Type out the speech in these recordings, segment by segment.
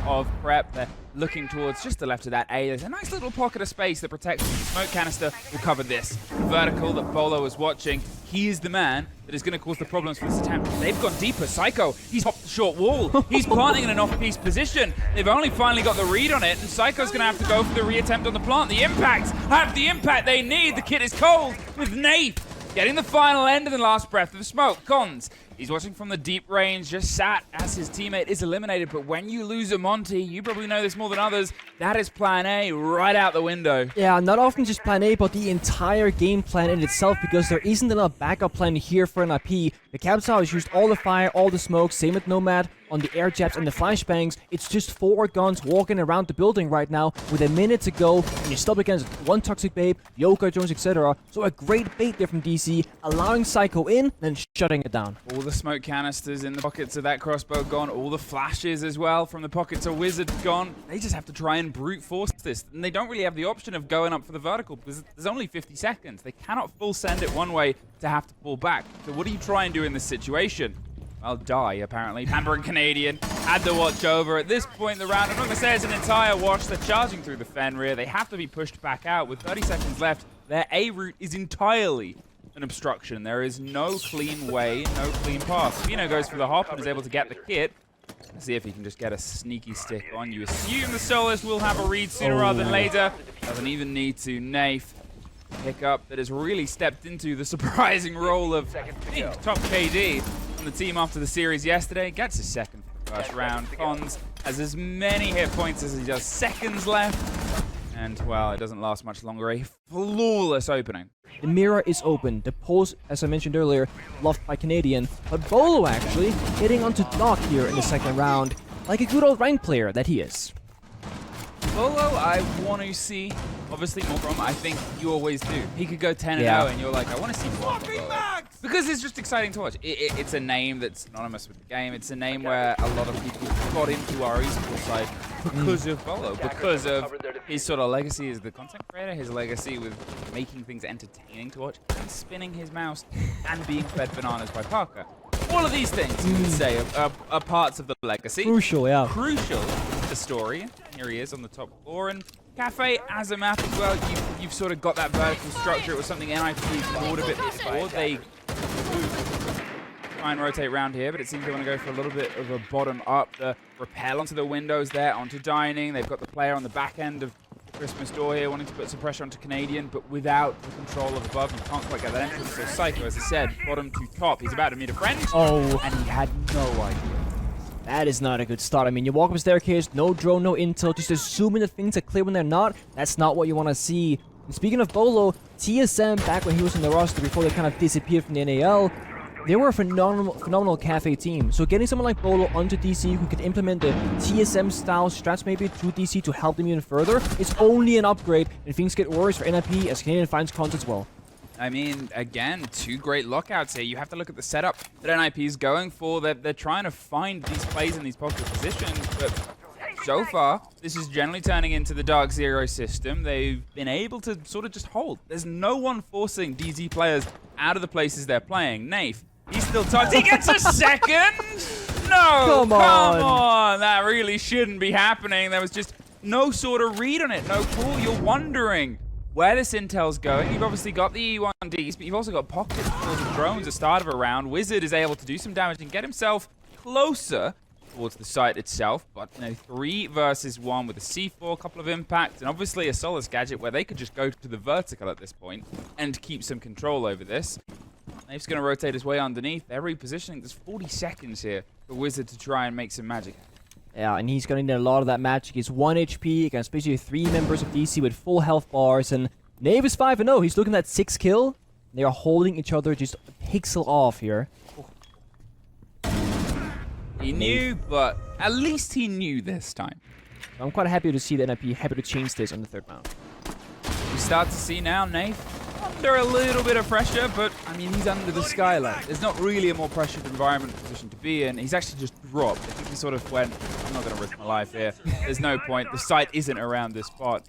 of prep. They're looking towards just the left of that A. There's a nice little pocket of space that protects them. The smoke canister will cover this. The vertical that Beaulo is watching, he is the man that is going to cause the problems for this attempt. They've gone deeper. Psycho, he's hopped the short wall. He's planting in an off-piece position. They've only finally got the read on it, and Psycho's going to have to go for the reattempt on the plant. The impacts have the impact they need. The kit is cold with NiP getting the final end of the last breath of the smoke. Cons, he's watching from the deep range, just sat as his teammate is eliminated. But when you lose a Monty, you probably know this more than others, that is plan A right out the window. Yeah, not often just plan A, but the entire game plan in itself, because there isn't enough backup plan here for NiP. The Cap has used all the fire, all the smoke, same with Nomad on the air jabs and the flashbangs. It's just 4 guns walking around the building right now with a minute to go, and you're still up against one Toxic Babe, Yoka Jones, etc. So a great bait there from DC, allowing Psycho in, then shutting it down. All the smoke canisters in the pockets of that crossbow gone, all the flashes as well from the pockets of Wizard gone. They just have to try and brute force this, and they don't really have the option of going up for the vertical because there's only 50 seconds. They cannot full send it one way to have to pull back. So what do you try and do in this situation? Well, die, apparently. Pamper and Canadian had the watch over. At this point in the round, I'm not going to say it's an entire wash. They're charging through the Fen rear. They have to be pushed back out. With 30 seconds left, their A route is entirely an obstruction. There is no clean way, no clean path. Pino goes for the hop and is able to get the kit. Let's see if he can just get a sneaky stick on. You assume the Solace will have a read sooner rather than later. Doesn't even need to. NiP. Pickup that has really stepped into the surprising role of top KD on the team after the series yesterday. Gets his second for the first round. Cons has as many hit points as he does seconds left. And, well, it doesn't last much longer. A flawless opening. The mirror is open. The pulse, as I mentioned earlier, loved by Canadian. But Beaulo actually hitting onto Doc here in the second round, like a good old rank player that he is. Beaulo, I want to see, obviously, more from. I think you always do. He could go 10-0, and you're like, I want to see more. Because it's just exciting to watch. It's a name that's synonymous with the game. It's a name where a lot of people got into our esports side because of Beaulo, because of his sort of legacy as the content creator, his legacy with making things entertaining to watch, and spinning his mouse, and being fed bananas by Parker. All of these things, you would say, are parts of the legacy. Crucial, yeah. Crucial to the story. Here he is on the top floor. And Cafe as a map as well, you've sort of got that vertical structure. It was something NiP explored a bit before. They try and rotate around here, but it seems they want to go for a little bit of a bottom up. The rappel onto the windows there, onto dining. They've got the player on the back end of the Christmas door here, wanting to put some pressure onto Canadian, but without the control of above, you can't quite get that entrance. So Psycho, as I said, bottom to top. He's about to meet a friend. Oh. And he had no idea. That is not a good start. I mean, you walk up a staircase, no drone, no intel, just assuming that things are clear when they're not. That's not what you want to see. And speaking of Beaulo, TSM, back when he was in the roster before they kind of disappeared from the NAL, they were a phenomenal Cafe team. So getting someone like Beaulo onto DC who could implement the TSM-style strats maybe to DC to help them even further, it's only an upgrade, and things get worse for NiP as Canadian finds cons as well. I mean, again, 2 great lockouts here. You have to look at the setup that NiP is going for. They're trying to find these plays in these popular positions, but so far, this is generally turning into the DarkZero system. They've been able to sort of just hold. There's no one forcing DZ players out of the places they're playing. NiP, he's still touched. He gets a second? No, come on. That really shouldn't be happening. There was just no sort of read on it, no call. You're wondering where this intel's going. You've obviously got the E1Ds, but you've also got pockets full of drones at the start of a round. Wizard is able to do some damage and get himself closer towards the site itself, but 3 versus 1 with a C4, a couple of impacts, and obviously a Solace gadget where they could just go to the vertical at this point and keep some control over this. NiP's going to rotate his way underneath. They're repositioning. There's 40 seconds here for Wizard to try and make some magic. Yeah, and he's going to need a lot of that magic. He's 1 HP against basically 3 members of DC with full health bars, and NiP is 5-0. He's looking at 6 kill. They are holding each other just a pixel off here. He knew, but at least he knew this time. I'm quite happy to see that NiP happy to change this on the 3rd round. We start to see now NiP under a little bit of pressure, but I mean, he's under the skylight. There's not really a more pressured environment position to be in. He's actually just dropped. I think he sort of went, I'm not going to risk my life here. There's no point. The site isn't around this spot.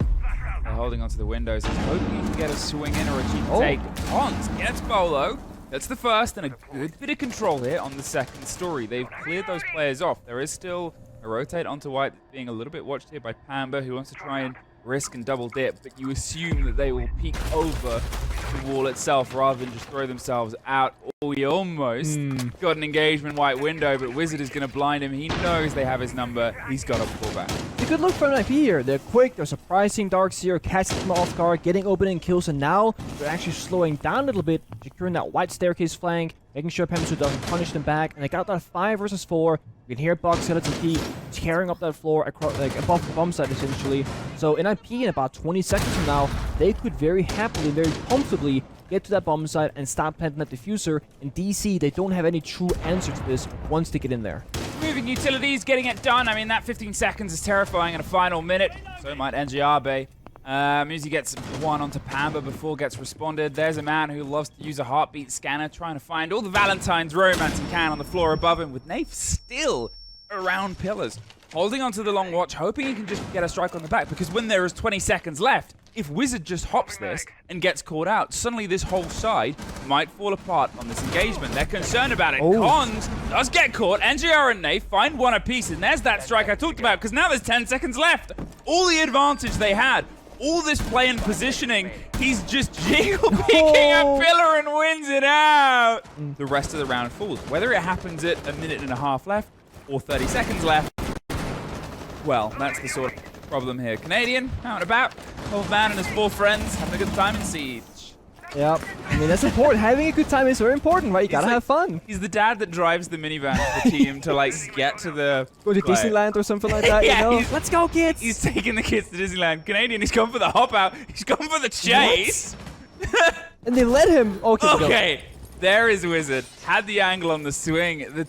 They're holding onto the windows. He's hoping he can get a swing in or a cheap take. Cons gets Beaulo. That's the first, and a good bit of control here on the second story. They've cleared those players off. There is still A rotate onto white, being a little bit watched here by Pamba, who wants to try and risk and double dip, but you assume that they will peek over the wall itself rather than just throw themselves out. Oh, he almost got an engagement white window, but Wizard is going to blind him. He knows they have his number. He's got to pull back. It's a good look from NiP here. They're quick, they're surprising DarkZero, catching them off guard, getting opening kills, and now they're actually slowing down a little bit, securing that white staircase flank, making sure Pemsu doesn't punish them back, and they got that 5 versus 4. You can hear Box Skeleton P tearing up that floor across, like above the bomb site essentially. So in NiP, in about 20 seconds from now, they could very happily, very comfortably get to that bomb site and start planting that diffuser. In DC, they don't have any true answer to this once they get in there. Moving utilities, getting it done. I mean, that 15 seconds is terrifying in a final minute. So might NGR Bay. Muzi gets one onto Pamba before gets responded. There's a man who loves to use a heartbeat scanner, trying to find all the Valentine's romance he can on the floor above him, with NiP still around pillars, holding onto the long watch, hoping he can just get a strike on the back, because when there is 20 seconds left, if Wizard just hops this and gets caught out, suddenly this whole side might fall apart on this engagement. They're concerned about it. Cons does get caught. NGR and NiP find one apiece, and there's that strike I talked about, because now there's 10 seconds left. All the advantage they had, all this play and positioning, he's just jiggle picking a pillar and wins it out. The rest of the round falls. Whether it happens at a minute and a half left or 30 seconds left, well, that's the sort of problem here. Canadian, out and about. Old man and his 4 friends having a good time in Siege. Yep. I mean, that's important. Having a good time is very important, right? You gotta have fun. He's the dad that drives the minivan for the team to, like, get to the... Go to Disneyland or something like that, yeah, you know? Let's go, kids! He's taking the kids to Disneyland. Canadian, he's gone for the hop out. He's gone for the chase. And they let him... Okay, there is Wizard. Had the angle on the swing.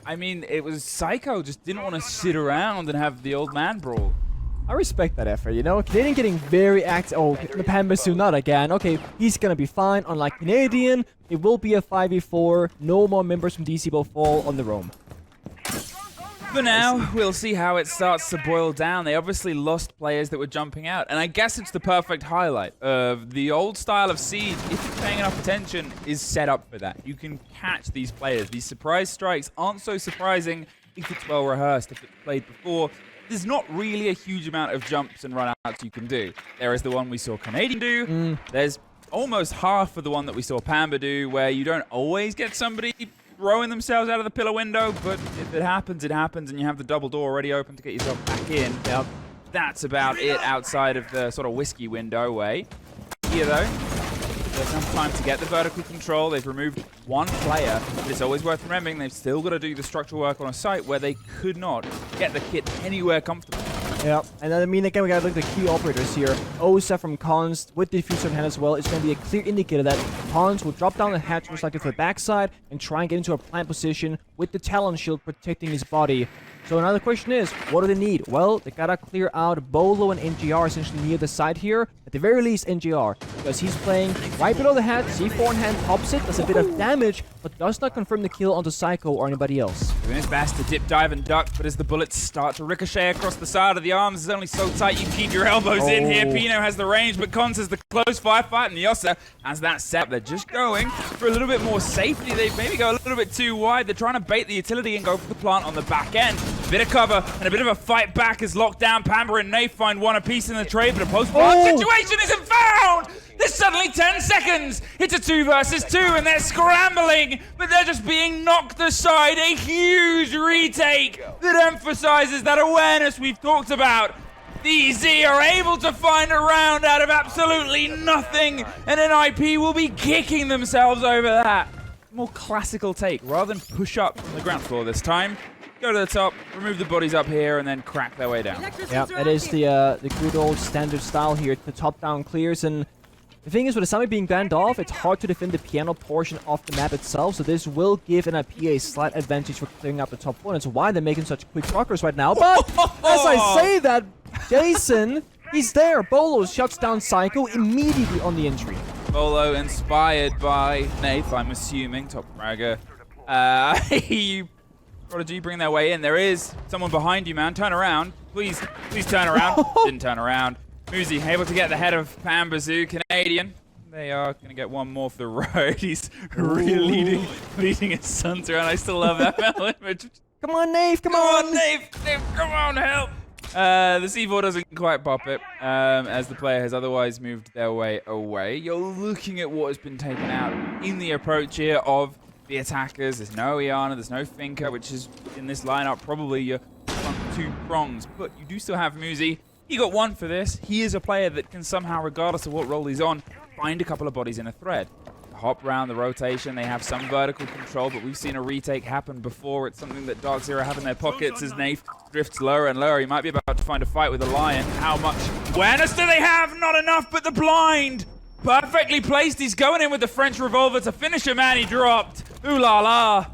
I mean, it was Psycho. Just didn't want to sit around and have the old man brawl. I respect that effort, you know? Canadian getting very active. Oh, the Pambasu, not again. Okay, he's gonna be fine. Unlike Canadian, it will be a 5v4. No more members from DC will fall on the roam. For now, we'll see how it starts to boil down. They obviously lost players that were jumping out. And I guess it's the perfect highlight of the old style of Siege, if you're paying enough attention, is set up for that. You can catch these players. These surprise strikes aren't so surprising if it's well rehearsed, if it's played before. There's not really a huge amount of jumps and run-outs you can do. There is the one we saw Canadian do. There's almost half of the one that we saw Pamba do, where you don't always get somebody throwing themselves out of the pillar window, but if it happens, and you have the double door already open to get yourself back in. Yep. That's about it outside of the sort of whiskey window way. Here, though, there's enough time to get the vertical control. They've removed one player, but it's always worth remembering they've still got to do the structural work on a site where they could not get the kit anywhere comfortable. Yeah, and then I mean, again, we gotta look at the key operators here. Osa from Cons with the diffuser in hand as well. It's gonna be a clear indicator that Cons will drop down the hatch most likely to the backside and try and get into a plant position with the Talon shield protecting his body. So another question is, what do they need? Well, they gotta clear out Beaulo and NGR essentially near the side here. At the very least, NGR, because he's playing right below the hatch, C4 in hand, pops it, does a bit of damage, but does not confirm the kill onto Psycho or anybody else. Doing his best to dip, dive, and duck, but as the bullets start to ricochet across the side of the arms, it's only so tight you can keep your elbows in here. Pino has the range, but Cons has the close firefight, and Yossa has that set. They're just going for a little bit more safety. They maybe go a little bit too wide. They're trying to bait the utility and go for the plant on the back end. A bit of cover and a bit of a fight back is locked down. Pamba and NiP find one apiece in the trade, but a post-plant situation isn't found! There's suddenly 10 seconds! It's a 2 versus 2 and they're scrambling, but they're just being knocked aside. A huge retake that emphasizes that awareness we've talked about. DZ are able to find a round out of absolutely nothing, and NiP will be kicking themselves over that. More classical take, rather than push up from the ground floor this time. Go to the top, remove the bodies up here, and then crack their way down. Yeah, that is the good old standard style here. The top-down clears, and the thing is, with the Sami being banned off, it's hard to defend the piano portion of the map itself, so this will give NiP a slight advantage for clearing up the top floor, and it's why they're making such quick progress right now. But as I say that, Jason, he's there. Beaulo shuts down Psycho immediately on the entry. Beaulo inspired by NiP, I'm assuming, top fragger. Prodigy bring their way in. There is someone behind you, man. Turn around. Please turn around. Didn't turn around. Muzi able to get the head of Pambazoo. Canadian. They are going to get one more for the road. He's really leading his sons around. I still love that image. Come on, Nave, come Come on! on, Nave, come on, help! The C4 doesn't quite pop it, as the player has otherwise moved their way away. You're looking at what has been taken out in the approach here of the attackers. There's no Iana, there's no Finka, which is in this lineup probably your front two prongs. But you do still have Muzi. He got one for this. He is a player that can somehow, regardless of what role he's on, find a couple of bodies in a thread. Hop around the rotation, they have some vertical control, but we've seen a retake happen before. It's something that DarkZero have in their pockets as NiP drifts lower and lower. He might be about to find a fight with a Lion. How much awareness do they have? Not enough, but the blind! Perfectly placed. He's going in with the French revolver to finish him, and he dropped. Ooh la la.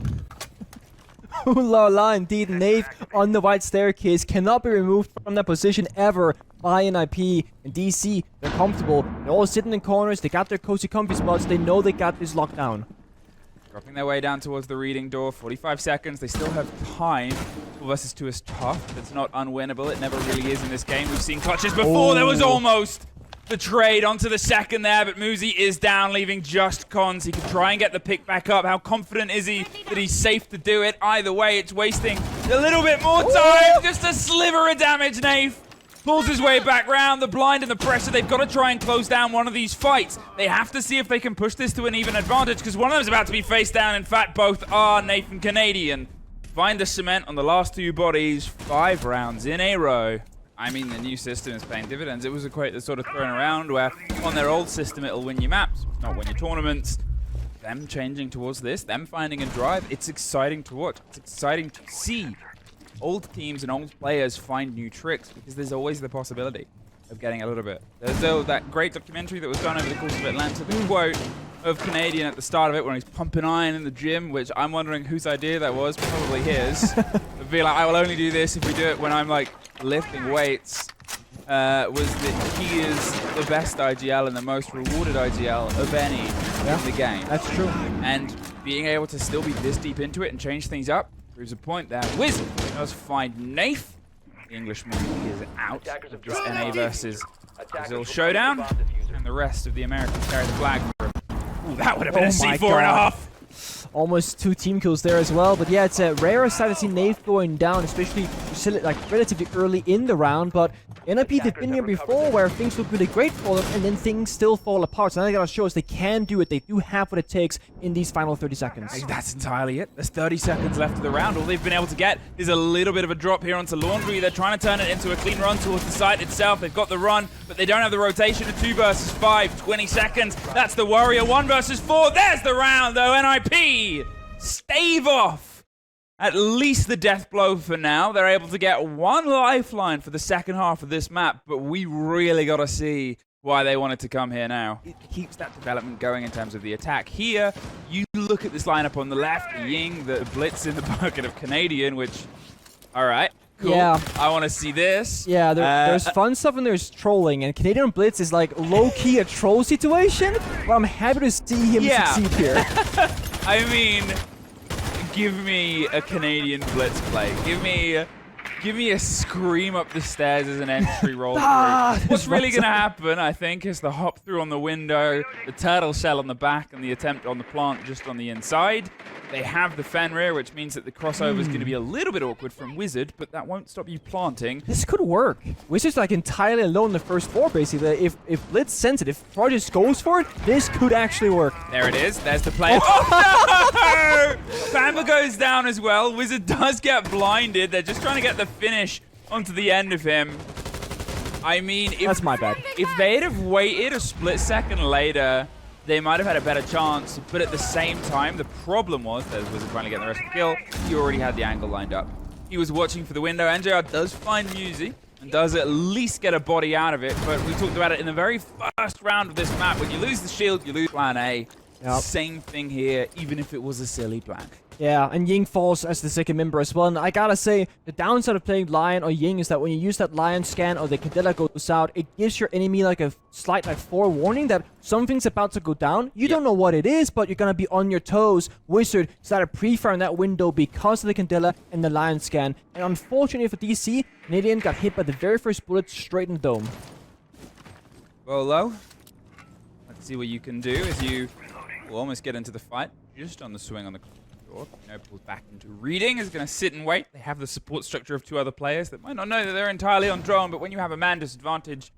Ooh la la, indeed. Nave on the white staircase cannot be removed from that position ever by NiP. And DC, they're comfortable. They're all sitting in corners. They got their cozy comfy spots. They know they got this locked down. Dropping their way down towards the reading door. 45 seconds. They still have time. 4 versus 2 is tough. It's not unwinnable. It never really is in this game. We've seen clutches before. There was almost the trade onto the second there, but Muzi is down, leaving just Cons. He can try and get the pick back up. How confident is he that he's safe to do it? Either way, it's wasting a little bit more time. Just a sliver of damage, NiP pulls his way back round. The blind and the pressure, they've got to try and close down one of these fights. They have to see if they can push this to an even advantage, because one of them is about to be face down. In fact, both are Nathan Canadian. Find the cement on the last two bodies. 5 rounds in a row. I mean, the new system is paying dividends. It was a quote that's sort of thrown around where on their old system, it'll win you maps, not win your tournaments. Them changing towards this, them finding a drive, it's exciting to watch. It's exciting to see old teams and old players find new tricks, because there's always the possibility of getting a little bit. There's that great documentary that was done over the course of Atlanta, the quote of Canadian at the start of it when he's pumping iron in the gym, which I'm wondering whose idea that was, probably his. It'd be like, I will only do this if we do it when I'm like lifting weights, was that he is the best IGL and the most rewarded IGL of any in the game. That's true. And being able to still be this deep into it and change things up proves a point there. Wizard does find NiP. The Englishman is out of this NA versus Brazil showdown, and the rest of the Americans carry the flag. Ooh, that would have been a C4.5. Almost 2 team kills there as well. But yeah, it's a rare sight to see NiP going down, especially like relatively early in the round. But NiP, they've been here before where things look really great for them and then things still fall apart. So now they gotta show us they can do it. They do have what it takes in these final 30 seconds. That's entirely it. There's 30 seconds left of the round. All they've been able to get is a little bit of a drop here onto Laundry. They're trying to turn it into a clean run towards the site itself. They've got the run, but they don't have the rotation of 2 versus 5. 20 seconds. That's the Warrior. 1 versus 4. There's the round, though. NiP stave off at least the death blow for now. They're able to get 1 lifeline for the second half of this map, but we really got to see why they wanted to come here now. It keeps that development going in terms of the attack. Here, you look at this lineup on the left, the Ying, the Blitz in the bucket of Canadian, which, all right, cool. Yeah. I want to see this. Yeah, there's fun stuff and there's trolling, and Canadian Blitz is like low-key a troll situation, but I'm happy to see him succeed here. I mean, give me a Canadian Blitz play. Give me a scream up the stairs as an entry roll through. What's really going to happen, I think, is the hop through on the window, the turtle shell on the back, and the attempt on the plant just on the inside. They have the Fenrir, which means that the crossover is going to be a little bit awkward from Wizard, but that won't stop you planting. This could work. Wizard's like entirely alone in the first 4, basically. If Blitz sends it, if Project goes for it, this could actually work. There it is. There's the play. Oh, no! Bamba goes down as well. Wizard does get blinded. They're just trying to get the finish onto the end of him. I mean, That's my bad. If they'd have waited a split second later, they might have had a better chance, but at the same time, the problem was that Wizard finally getting the rest of the kill. He already had the angle lined up. He was watching for the window. NJR does find Muzi and does at least get a body out of it, but we talked about it in the very first round of this map. When you lose the shield, you lose plan A. Yep. Same thing here, even if it was a silly plan. Yeah, and Ying falls as the second member as well. And I gotta say, the downside of playing Lion or Ying is that when you use that Lion scan or the Candela goes out, it gives your enemy like a slight forewarning that something's about to go down. You don't know what it is, but you're gonna be on your toes. Wizard started pre-fire in that window because of the Candela and the Lion scan. And unfortunately for DC, Canadian got hit by the very first bullet straight in the dome. Beaulo, let's see what you can do as you will almost get into the fight just on the swing on the door. Pulls back into reading, is going to sit and wait. They have the support structure of 2 other players that might not know that they're entirely on drone, but when you have a man disadvantage,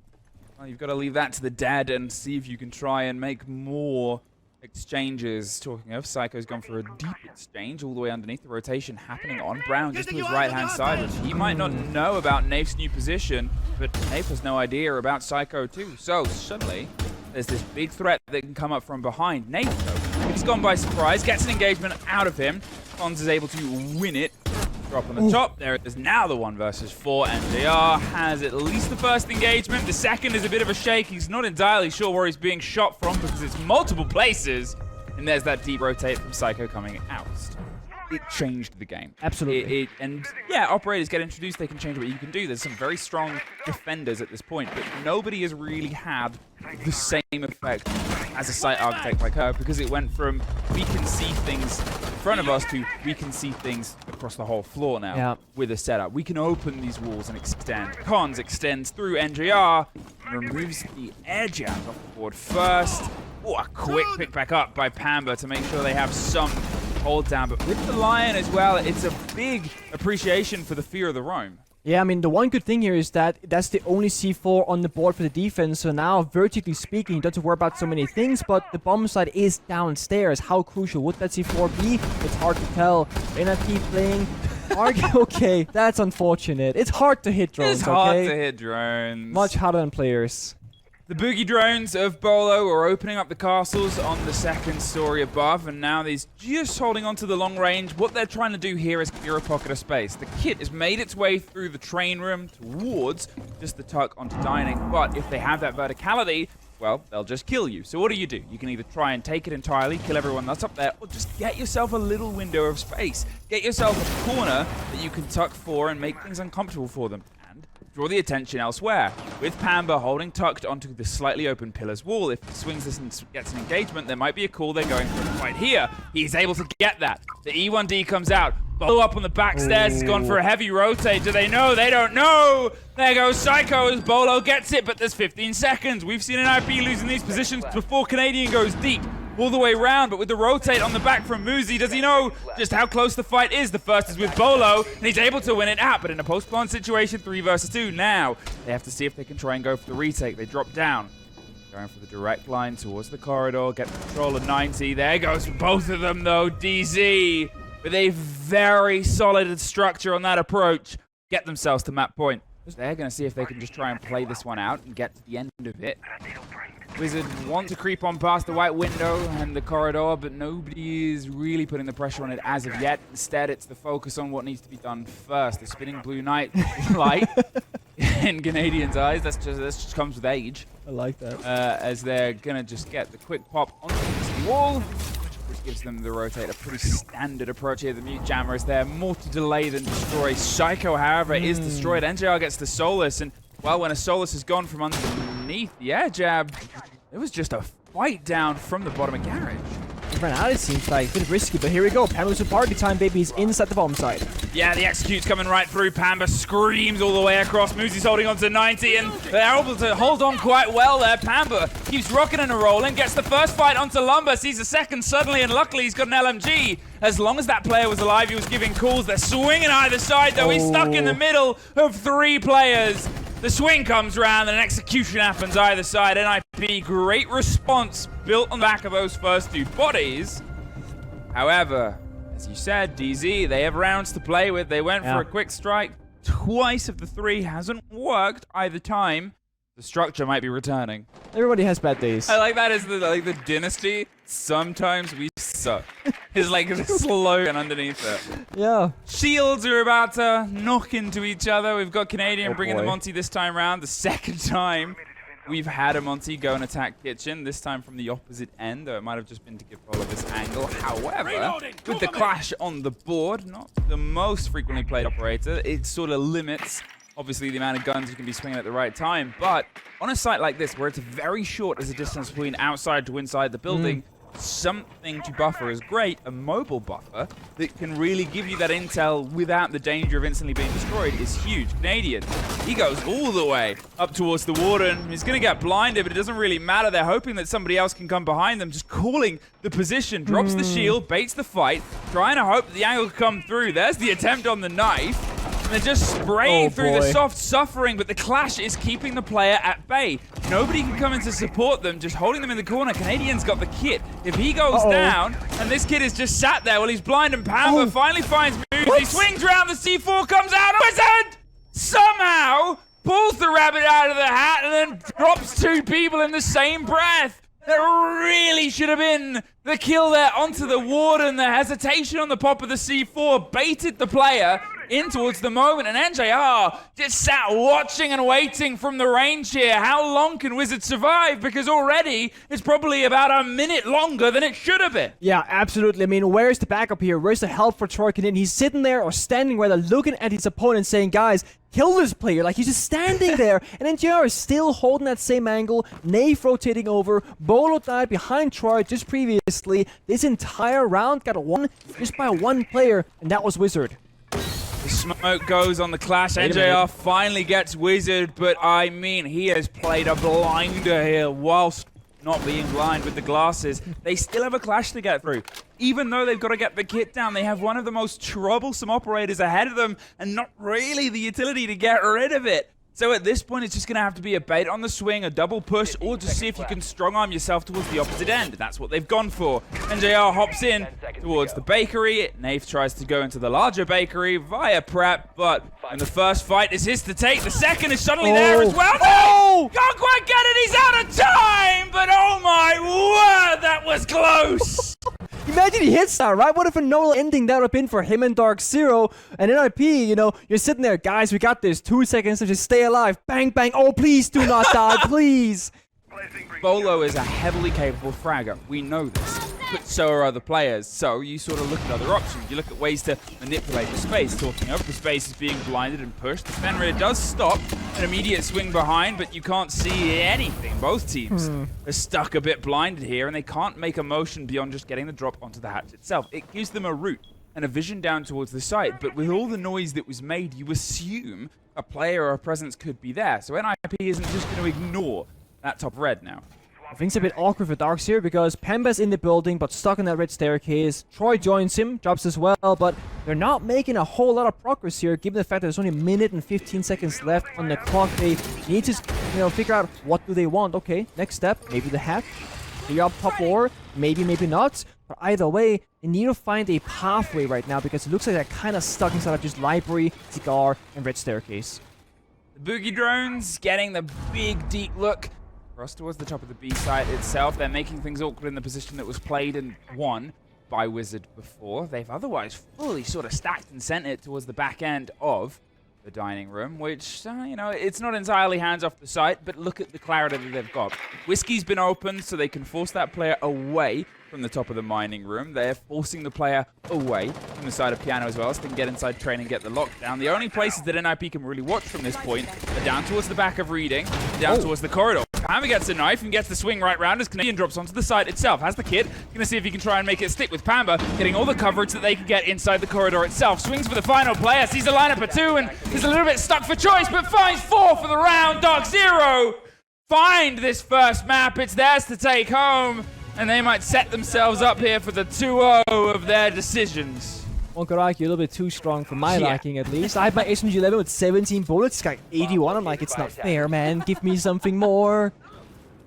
well, you've got to leave that to the dead and see if you can try and make more exchanges. Talking of, Psycho's gone for a deep exchange all the way underneath, the rotation happening on Brown just to his right-hand side, which he might not know about NiP's new position, but NiP has no idea about Psycho too. So suddenly, there's this big threat that can come up from behind. NiP, though, he's gone by surprise, gets an engagement out of him. Sens is able to win it. Drop on the top. There is now the 1 versus 4, and JR has at least the first engagement. The second is a bit of a shake. He's not entirely sure where he's being shot from because it's multiple places. And there's that deep rotate from Psycho coming out. It changed the game. Absolutely. And yeah, operators get introduced, they can change what you can do. There's some very strong defenders at this point, but nobody has really had the same effect as a site architect like her, because it went from we can see things in front of us to we can see things across the whole floor now with a setup. We can open these walls and extend. Cons extends through NJR and removes the air jab off the board first. Oh, a quick pick back up by Pamba to make sure they have some hold down, but with the Lion as well, it's a big appreciation for the fear of the roam. Yeah, I mean, the one good thing here is that that's the only C4 on the board for the defense, so now, vertically speaking, you don't have to worry about so many things, but the bomb side is downstairs. How crucial would that C4 be? It's hard to tell. NiP playing... okay, that's unfortunate. It's hard to hit drones, It's hard to hit drones. Much harder than players. The boogie drones of Beaulo are opening up the castles on the 2nd story above, and now he's just holding on to the long range. What they're trying to do here is clear a pocket of space. The kit has made its way through the train room towards just the tuck onto dining, but if they have that verticality, well, they'll just kill you. So what do? You can either try and take it entirely, kill everyone that's up there, or just get yourself a little window of space. Get yourself a corner that you can tuck for and make things uncomfortable for them. Draw the attention elsewhere. With Pamba holding tucked onto the slightly open pillar's wall, if he swings this and gets an engagement, there might be a call they're going for a fight here. He's able to get that. The E1D comes out. Beaulo up on the back stairs has gone for a heavy rotate. Do they know? They don't know. There goes Psycho as Beaulo gets it, but there's 15 seconds. We've seen an NiP losing these positions before Canadian goes deep. All the way around, but with the rotate on the back from Muzi, does he know just how close the fight is? The first is with Beaulo, and he's able to win it out, but in a post-spawn situation, 3 versus 2. Now, they have to see if they can try and go for the retake. They drop down. Going for the direct line towards the corridor, get the control of 90. There goes for both of them, though. DZ, with a very solid structure on that approach, get themselves to map point. They're going to see if they can just try and play this one out and get to the end of it. Wizard wants to creep on past the white window and the corridor, but nobody is really putting the pressure on it as of yet. Instead, it's the focus on what needs to be done first. The spinning blue light in Canadian's eyes. That just comes with age. I like that. As they're going to just get the quick pop onto the wall, which gives them the rotate. A pretty standard approach here. The mute jammer is there. More to delay than destroy. Psycho, however, is destroyed. NJR gets the Solus, and well, when a Solus has gone from underneath the air jab, it was just a fight down from the bottom of garage. He ran out, it seems like. A bit risky, but here we go. Pamba's with party time, baby. He's inside the bomb side. Yeah, the execute's coming right through. Pamba screams all the way across. Muzi's holding on to 90, and they're able to hold on quite well there. Pamba keeps rocking and rolling, gets the first fight onto Lumber, sees the second suddenly, and luckily he's got an LMG. As long as that player was alive, he was giving calls. They're swinging either side, though. He's stuck in the middle of 3 players. The swing comes round and an execution happens either side. NiP, great response built on the back of those first 2 bodies. However, as you said, DZ, they have rounds to play with. They went for a quick strike. Twice of the 3 hasn't worked either time. The structure might be returning. Everybody has bad days. I like that as the dynasty. Sometimes we suck. Is like the slogan underneath it. Yeah. Shields are about to knock into each other. We've got Canadian bringing the Monty this time round. The second time we've had a Monty go and attack Kitchen. This time from the opposite end, though it might have just been to give Beaulo this angle. However, with the clash on the board, not the most frequently played operator, it sort of limits obviously the amount of guns you can be swinging at the right time. But on a site like this, where it's very short as a distance between outside to inside the building, something to buffer is great, a mobile buffer that can really give you that intel without the danger of instantly being destroyed is huge. Canadian, he goes all the way up towards the warden. He's going to get blinded, but it doesn't really matter. They're hoping that somebody else can come behind them, just calling the position, drops the shield, baits the fight, trying to hope that the angle can come through. There's the attempt on the knife. And they're just spraying through the soft suffering, but the clash is keeping the player at bay. Nobody can come in to support them, just holding them in the corner. Canadian's got the kit. If he goes down, and this kid is just sat there while he's blind, and Pamba finally finds moves. He swings around, the C4 comes out, Wizard somehow pulls the rabbit out of the hat and then drops two people in the same breath. That really should have been the kill there onto the warden. The hesitation on the pop of the C4 baited the player in towards the moment, and NJR just sat watching and waiting from the range here. How long can Wizard survive? Because already it's probably about a minute longer than it should have been. Yeah, absolutely. I mean, where's the backup here? Where's the help for Troy Canadian? He's sitting there or standing where they're looking at his opponent saying, guys, kill this player. Like, he's just standing there. And NJR is still holding that same angle. NiP rotating over. Beaulo died behind Troy just previously. This entire round got won just by one player, and that was Wizard. The smoke goes on the clash. NJR finally gets Wizard, but I mean, he has played a blinder here whilst not being blind with the glasses. They still have a clash to get through. Even though they've got to get the kit down, they have one of the most troublesome operators ahead of them and not really the utility to get rid of it. So at this point, it's just going to have to be a bait on the swing, a double push, or just see if you can strong-arm yourself towards the opposite end. That's what they've gone for. NJR hops in towards the bakery. NiP tries to go into the larger bakery via prep, but in the first fight, is his to take. The second is suddenly there as well. No! Can't quite get it. He's out of time, but oh my word, that was close. Imagine he hits that, right? What if a no ending that would have been for him and DarkZero? And NiP, you know, you're sitting there, guys, we got this. 2 seconds to just stay alive. Bang, bang. Oh, please do not die, please. Beaulo is a heavily capable fragger. We know this. But so are other players. So you sort of look at other options. You look at ways to manipulate the space. Talking of the space is being blinded and pushed. The Fenrir does stop an immediate swing behind, but you can't see anything. Both teams are stuck a bit blinded here, and they can't make a motion beyond just getting the drop onto the hatch itself. It gives them a route and a vision down towards the site, but with all the noise that was made, you assume a player or a presence could be there. So NiP isn't just going to ignore that top red now. Things a bit awkward for DarkZero because Pamba's in the building but stuck in that red staircase. Troy joins him, drops as well, but they're not making a whole lot of progress here given the fact that there's only a minute and 15 seconds left on the clock. They need to, you know, figure out what do they want. Okay, next step, maybe the hatch. Figure out top floor, maybe not. But either way, they need to find a pathway right now because it looks like they're kind of stuck inside of just library, cigar, and red staircase. The boogie drones getting the big deep look across towards the top of the B site itself. They're making things awkward in the position that was played and won by Wizard before. They've otherwise fully sort of stacked and sent it towards the back end of the dining room, which, you know, it's not entirely hands off the site, but look at the clarity that they've got. Whiskey's been opened, so they can force that player away from the top of the mining room. They're forcing the player away from the side of piano as well, so they can get inside train and get the lockdown. The only places that NiP can really watch from this point are down towards the back of reading, down towards the corridor. Pamba gets a knife and gets the swing right round as Canadian drops onto the side itself. Has the kid. Gonna see if he can try and make it stick with Pamba, getting all the coverage that they can get inside the corridor itself. Swings for the final player, sees a lineup of 2 and is a little bit stuck for choice, but finds 4 for the round. DarkZero find this first map. It's theirs to take home, and they might set themselves up here for the 2-0 of their decisions. One could argue a little bit too strong for my liking, at least. I have my SMG-11 with 17 bullets. It's got 81. I'm like, it's not fair, man. Give me something more.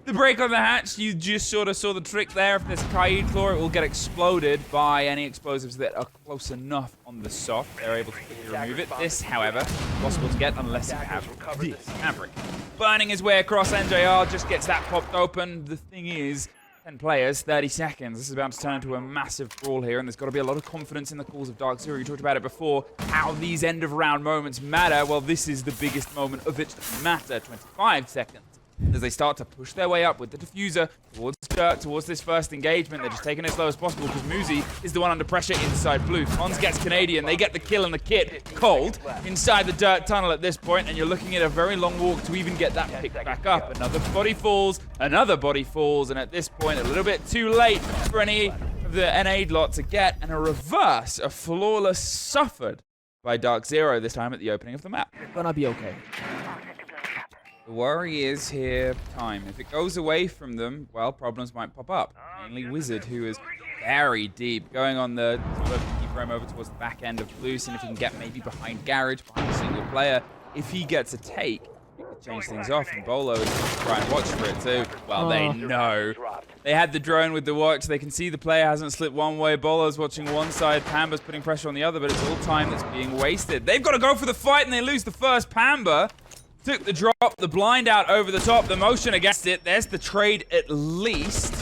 The break on the hatch, you just sort of saw the trick there. If there's Kaid Claw, it will get exploded by any explosives that are close enough on the soft. They're able to quickly remove it. This, however, possible to get unless you have this Maverick. Burning his way across, NJR just gets that popped open. The thing is, 10 players, 30 seconds. This is about to turn into a massive brawl here, and there's got to be a lot of confidence in the calls of DarkZero. You talked about it before, how these end-of-round moments matter. Well, this is the biggest moment of it to matter. 25 seconds as they start to push their way up with the diffuser towards Dirt, towards this first engagement. They're just taking it as slow as possible because Muzi is the one under pressure inside blue. Cons gets Canadian. They get the kill and the kit cold inside the Dirt tunnel at this point, and you're looking at a very long walk to even get that picked back up. Another body falls, and at this point, a little bit too late for any of the NA lot to get, and a reverse, a flawless suffered by DarkZero this time at the opening of the map. Gonna be okay. The worry is here, time. If it goes away from them, well, problems might pop up. Mainly Wizard, who is very deep, going on the keep roam over towards the back end of blue, seeing if he can get maybe behind Garage, behind a single player. If he gets a take, it could change things off, and Beaulo is going to try and watch for it too. Well, they know. They had the drone with the watch. They can see the player hasn't slipped one way. Beaulo's watching one side. Pamba's putting pressure on the other, but it's all time that's being wasted. They've got to go for the fight, and they lose the first. Pamba took the drop, the blind out over the top, the motion against it. There's the trade at least.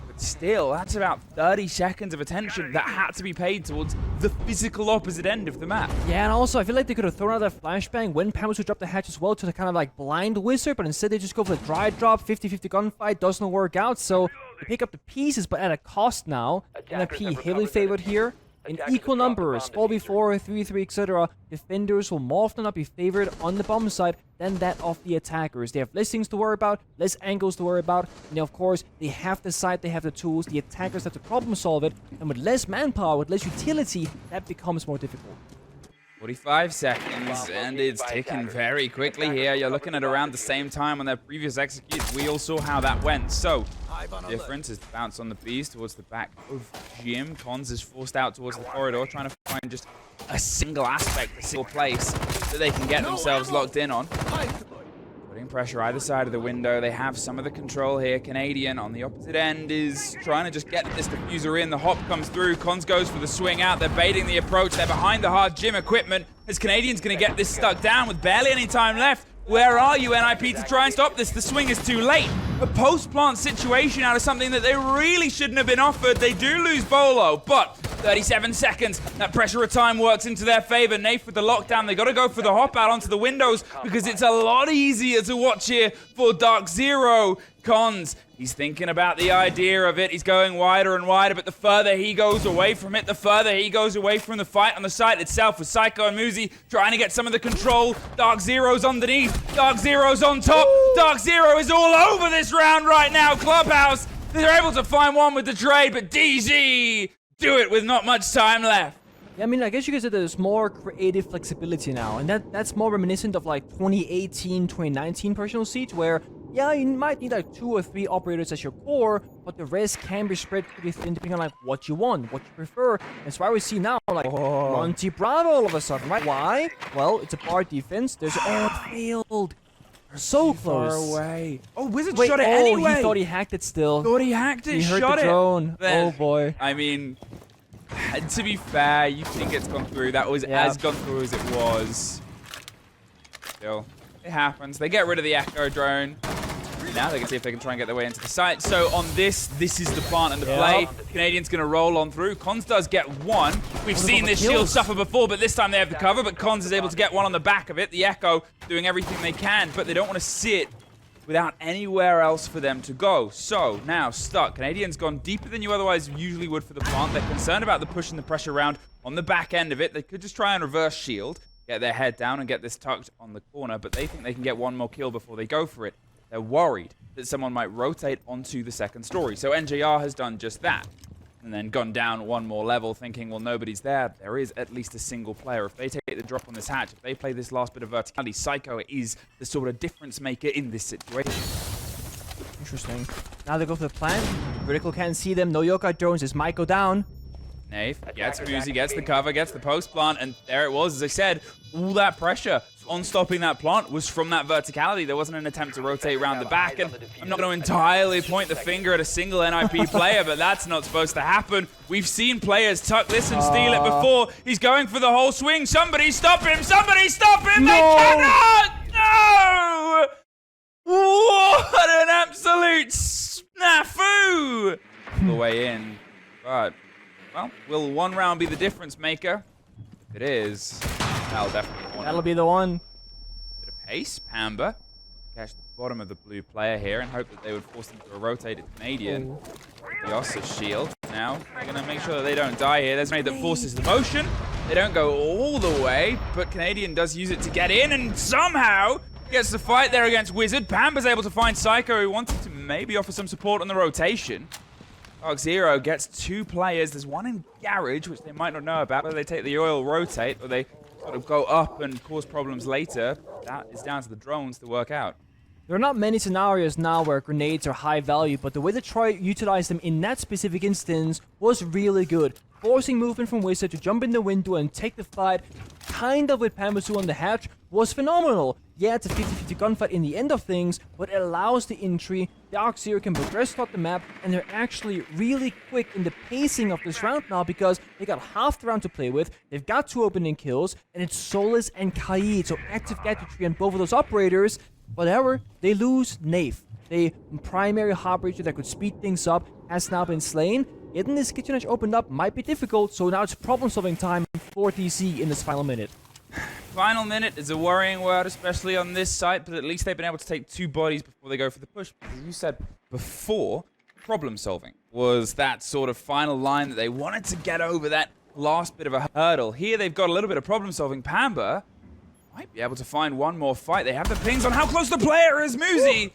But still, that's about 30 seconds of attention that had to be paid towards the physical opposite end of the map. Yeah, and also, I feel like they could have thrown out that flashbang when Pyjamas would drop the hatch as well to kind of like blind Wizard, but instead they just go for the dry drop, 50-50 gunfight, doesn't work out, so they pick up the pieces, but at a cost now. NiP heavily favored here. In equal numbers, 4v4, 3v3, etc. Defenders will more often not be favored on the bomb side than that of the attackers. They have less things to worry about, less angles to worry about, and of course, they have the site, they have the tools, the attackers have to problem solve it, and with less manpower, with less utility, that becomes more difficult. 45 seconds, and it's ticking very quickly here. You're looking at around the same time on their previous executes. We all saw how that went. So, the difference is the bounce on the Bs towards the back of Jim. Cons is forced out towards the corridor, trying to find just a single aspect, a single place that they can get themselves locked in on. Putting pressure either side of the window. They have some of the control here. Canadian on the opposite end is trying to just get this diffuser in. The hop comes through. Cons goes for the swing out. They're baiting the approach. They're behind the hard gym equipment. As Canadian's going to get this stuck down with barely any time left. Where are you, NiP, to try and stop this? The swing is too late. A post-plant situation out of something that they really shouldn't have been offered. They do lose Beaulo, but 37 seconds. That pressure of time works into their favor. NiP with the lockdown. They got to go for the hop out onto the windows because it's a lot easier to watch here for DarkZero. Cons, he's thinking about the idea of it. He's going wider and wider, but the further he goes away from it, the further he goes away from the fight on the site itself with Psycho and Muzi trying to get some of the control. DarkZero's underneath. DarkZero's on top. DarkZero is all over this round right now. Clubhouse, they're able to find one with the trade, but DZ do it with not much time left. Yeah, I mean, I guess you could say there's more creative flexibility now, and that's more reminiscent of like 2018, 2019 Personal Siege, where yeah, you might need like 2 or 3 operators as your core, but the rest can be spread pretty thin depending on like what you want, what you prefer. That's why we see now like Monty Bravo all of a sudden, right? Why? Well, it's a bar defense. There's it failed. So close. Far away. Oh, Wizard Wait, shot it anyway. He thought he hacked it still. Thought he hacked it, He heard shot the drone. Then, oh boy. I mean, to be fair, you think it's gone through. That was as gone through as it was. Still, it happens. They get rid of the Echo drone. Now they can see if they can try and get their way into the site. So on this is the plant and the play. Canadian's going to roll on through. Cons does get one. We've seen this shield suffer before, but this time they have the cover. But Cons is able to get one on the back of it. The Echo doing everything they can, but they don't want to sit without anywhere else for them to go. So now stuck. Canadian's gone deeper than you otherwise usually would for the plant. They're concerned about the push and the pressure around on the back end of it. They could just try and reverse shield, get their head down and get this tucked on the corner, but they think they can get one more kill before they go for it. They're worried that someone might rotate onto the second story. So NJR has done just that. And then gone down one more level thinking, well, nobody's there. There is at least a single player. If they take the drop on this hatch, if they play this last bit of verticality, Psycho is the sort of difference maker in this situation. Interesting. Now they go for the plan. Vertical can't see them. No Yokai drones. Is Maiko down? NiP gets Muzi, gets the cover, gets the post plant, and there it was. As I said, all that pressure on stopping that plant was from that verticality. There wasn't an attempt to rotate around the back, and I'm not going to entirely point the finger at a single NiP player, but that's not supposed to happen. We've seen players tuck this and steal it before. He's going for the whole swing. Somebody stop him! Somebody stop him! No. They cannot! No! What an absolute snafu! The way in, but well, will one round be the difference maker? If it is, that'll definitely be one. That'll be the one. Bit of pace, Pamba. catch the bottom of the blue player here and hope that they would force them to a rotated Canadian. The Ossa shield. Now, they're going to make sure that they don't die here. There's a grenade that forces the motion. They don't go all the way, but Canadian does use it to get in and somehow gets the fight there against Wizard. Pamba's able to find Psycho, who wanted to maybe offer some support on the rotation. DarkZero gets 2 players. There's one in Garage, which they might not know about, whether they take the oil rotate or they sort of go up and cause problems later. That is down to the drones to work out. There are not many scenarios now where grenades are high value, but the way they try to utilize them in that specific instance was really good. Forcing movement from Wizard to jump in the window and take the fight, kind of with Pambasu on the hatch, was phenomenal. Yeah, it's a 50-50 gunfight in the end of things, but it allows the entry. DarkZero can progress throughout the map, and they're actually really quick in the pacing of this round now because they got half the round to play with, they've got 2 opening kills, and it's Solis and Kaid, so active gadgetry on both of those operators. Whatever, they lose NiP. The primary hard breacher that could speed things up has now been slain. Getting this kitchen edge opened up might be difficult, so now it's problem-solving time for DC in this final minute. Final minute is a worrying word, especially on this site, but at least they've been able to take 2 bodies before they go for the push. As you said before, problem-solving was that sort of final line that they wanted to get over that last bit of a hurdle. Here they've got a little bit of problem-solving. Pamba might be able to find one more fight. They have the pings on how close the player is. Muzi,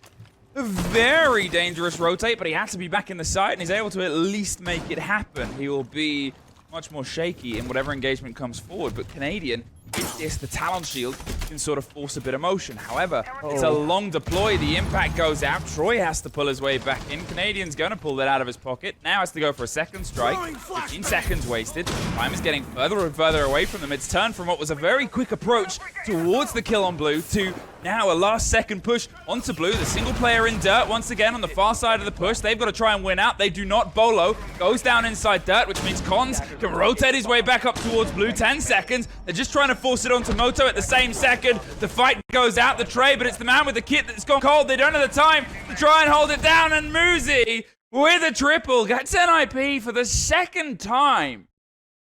a very dangerous rotate, but he has to be back in the site, and he's able to at least make it happen. He will be much more shaky in whatever engagement comes forward, but Canadian, with this, the Talon Shield can sort of force a bit of motion. However, it's a long deploy. The impact goes out. Troy has to pull his way back in. Canadian's going to pull that out of his pocket. Now has to go for a second strike. 15 seconds wasted. Time is getting further and further away from them. It's turned from what was a very quick approach towards the kill on blue to now a last second push onto blue. The single player in dirt once again on the far side of the push. They've got to try and win out. They do not. Beaulo goes down inside dirt, which means Cons can rotate his way back up towards blue. 10 seconds. They're just trying to force it onto Moto at the same second. The fight goes out the tray, but it's the man with the kit that's gone cold. They don't have the time to try and hold it down, and Muzi with a triple gets NiP for the second time.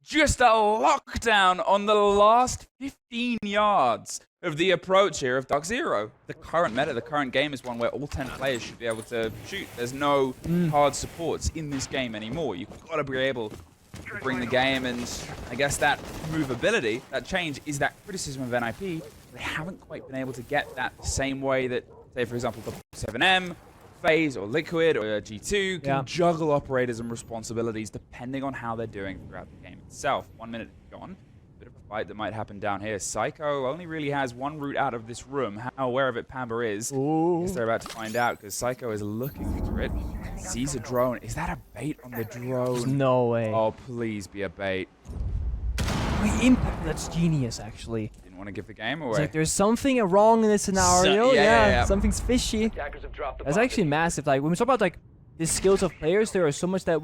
Just a lockdown on the last 15 yards of the approach here of DarkZero. The current meta, the current game is one where all 10 players should be able to shoot. There's no hard supports in this game anymore. You've got to be able to bring the game, and I guess that movability, that change, is that criticism of NiP. They haven't quite been able to get that the same way that, say, for example, the 7M, FaZe, or Liquid, or G2 can juggle operators and responsibilities depending on how they're doing throughout the game itself. 1 minute gone. Bit of a fight that might happen down here. Psycho only really has one route out of this room. How aware of it Pamba is, I guess they're about to find out, because Psycho is looking for it. Sees a drone. Is that a bait on the drone? There's no way. Oh, please be a bait. The impact, that's genius, actually. Didn't want to give the game away. It's like there's something wrong in this scenario. Yeah. Something's fishy. That's actually massive. Like when we talk about like the skills of players, there are so much that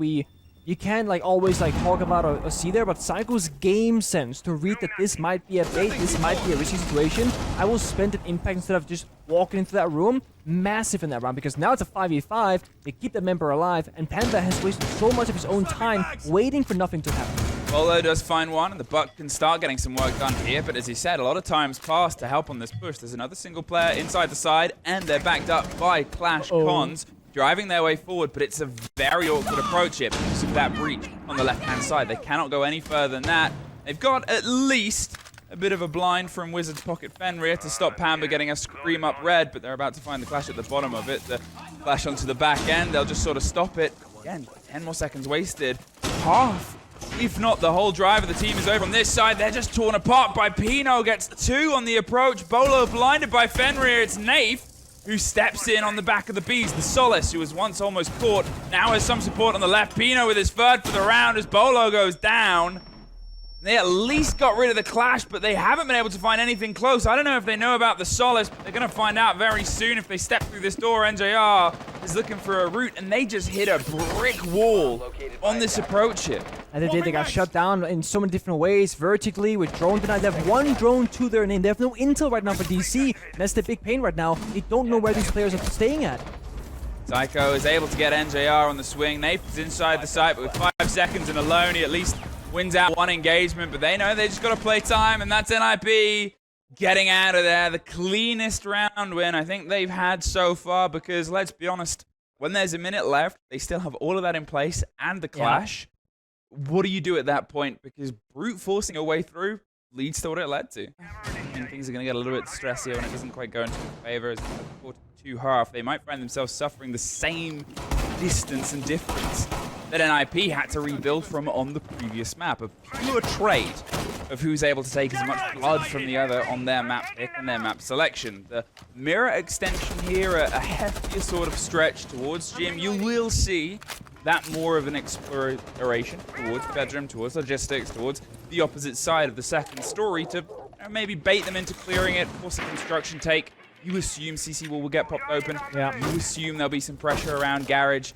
you can't like always like talk about or see there, but Psycho's game sense to read that this might be a bait, this might be a risky situation. I will spend an impact instead of just walking into that room. Massive in that round, because now it's a 5v5. They keep the member alive, and Panda has wasted so much of his own time waiting for nothing to happen. Beaulo does find one, and the Buck can start getting some work done here, but as he said, a lot of times pass to help on this push. There's another single player inside the side, and they're backed up by Clash Cons, driving their way forward, but it's a very awkward approach here because of that breach on the left-hand side. They cannot go any further than that. They've got at least a bit of a blind from Wizard's Pocket Fenrir to stop Pamba getting a scream up red, but they're about to find the Clash at the bottom of it. The Clash onto the back end, they'll just sort of stop it. Again, 10 more seconds wasted. Half, if not the whole drive of the team is over on this side. They're just torn apart by Pino, gets 2 on the approach. Beaulo blinded by Fenrir. It's NiP who steps in on the back of the bees. The Solace, who was once almost caught, now has some support on the left. Pino with his third for the round as Beaulo goes down. They at least got rid of the Clash, but they haven't been able to find anything close. I don't know if they know about the Solace, but they're going to find out very soon if they step through this door. NJR is looking for a route, and they just hit a brick wall on this approach here. And they did. They got shut down in so many different ways. Vertically, with drone denied. They have one drone to their name. They have no intel right now for DC. That's the big pain right now. They don't know where these players are staying at. Psycho is able to get NJR on the swing. NiP is inside the site, but with 5 seconds and alone, he at least wins out one engagement, but they know they just got to play time, and that's NiP getting out of there. The cleanest round win I think they've had so far, because let's be honest, when there's a minute left, they still have all of that in place and the clash. What do you do at that point? Because brute forcing a way through leads to what it led to. And things are going to get a little bit stressier when it doesn't quite go into favor as the 4-2 They might find themselves suffering the same distance and difference that NiP had to rebuild from on the previous map. A pure trade of who's able to take as much blood from the other on their map pick and their map selection. The mirror extension here, a heftier sort of stretch towards Jim. You will see that more of an exploration towards the bedroom, towards logistics, towards the opposite side of the second story to maybe bait them into clearing it, force a construction take. You assume CC will get popped open. Yeah. You assume there'll be some pressure around garage.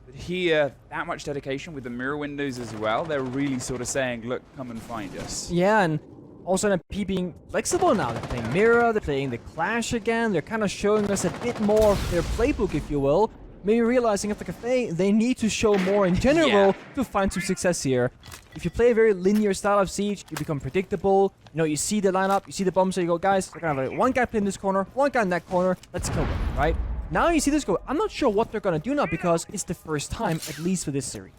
But here, that much dedication with the mirror windows as well, they're really sort of saying, look, come and find us. Yeah, and also NiP being flexible now. They're playing mirror, they're playing the clash again. They're kind of showing us a bit more of their playbook, if you will. Maybe realizing at the cafe, they need to show more in general to find some success here. If you play a very linear style of Siege, you become predictable. You know, you see the lineup, you see the bombs, so you go, guys, they're gonna have one guy playing this corner, one guy in that corner, let's kill them, right? Now you see this go, I'm not sure what they're gonna do now because it's the first time, at least for this series.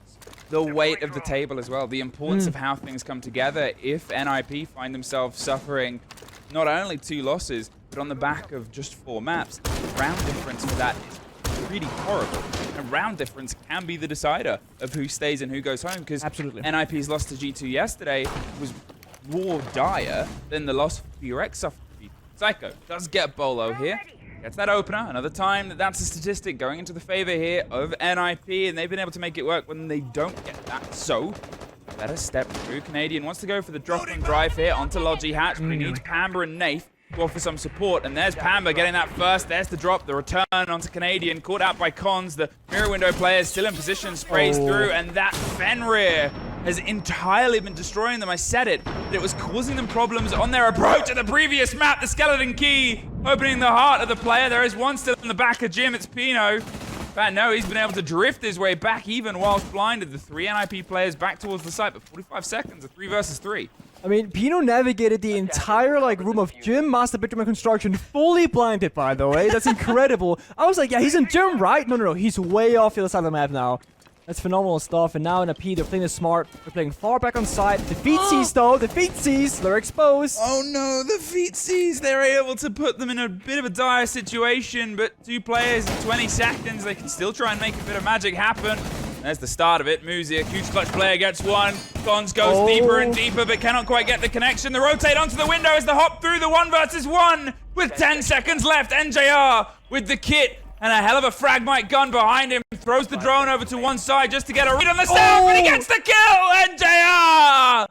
The weight of the table as well, the importance of how things come together. If NiP find themselves suffering not only 2 losses, but on the back of just 4 maps, the round difference for that is really horrible. And round difference can be the decider of who stays and who goes home, because NiP's loss to G2 yesterday was more dire than the loss for FearX suffered. Psycho does get Beaulo here. Gets that opener. Another time that's a statistic going into the favor here of NiP, and they've been able to make it work when they don't get that. So, better step through. Canadian wants to go for the drop and drive here onto Logi Hatch, but he needs Pamba and Nath to offer some support. And there's Pamba getting that first. There's the drop, the return onto Canadian, caught out by Cons. The mirror window players still in position, sprays through, and that Fenrir has entirely been destroying them. I said it, that it was causing them problems on their approach to the previous map. The skeleton key opening the heart of the player. There is one still in the back of Jim. It's Pino. But no, he's been able to drift his way back even whilst blinded. The 3 NiP players back towards the site, but 45 seconds, a 3 versus 3. I mean, Pino navigated the entire room of Gym, Master Bedroom, and Construction, fully blinded, by the way. That's incredible. I was like, yeah, he's in Gym, right? No, he's way off the other side of the map now. That's phenomenal stuff. And now NiP, they're playing it smart. They're playing far back on site. The feetsies, though. The feetsies. They're exposed. Oh, no. The feetsies. They're able to put them in a bit of a dire situation. But 2 players in 20 seconds. They can still try and make a bit of magic happen. There's the start of it. Muzi, a huge clutch player, gets one. Cons goes deeper and deeper, but cannot quite get the connection. The rotate onto the window as the hop through the 1 versus 1 with 10 seconds left. NJR with the kit. And a hell of a fragmite gun behind him. Throws the drone over to one side just to get a read on the staff, but he gets the kill! NJR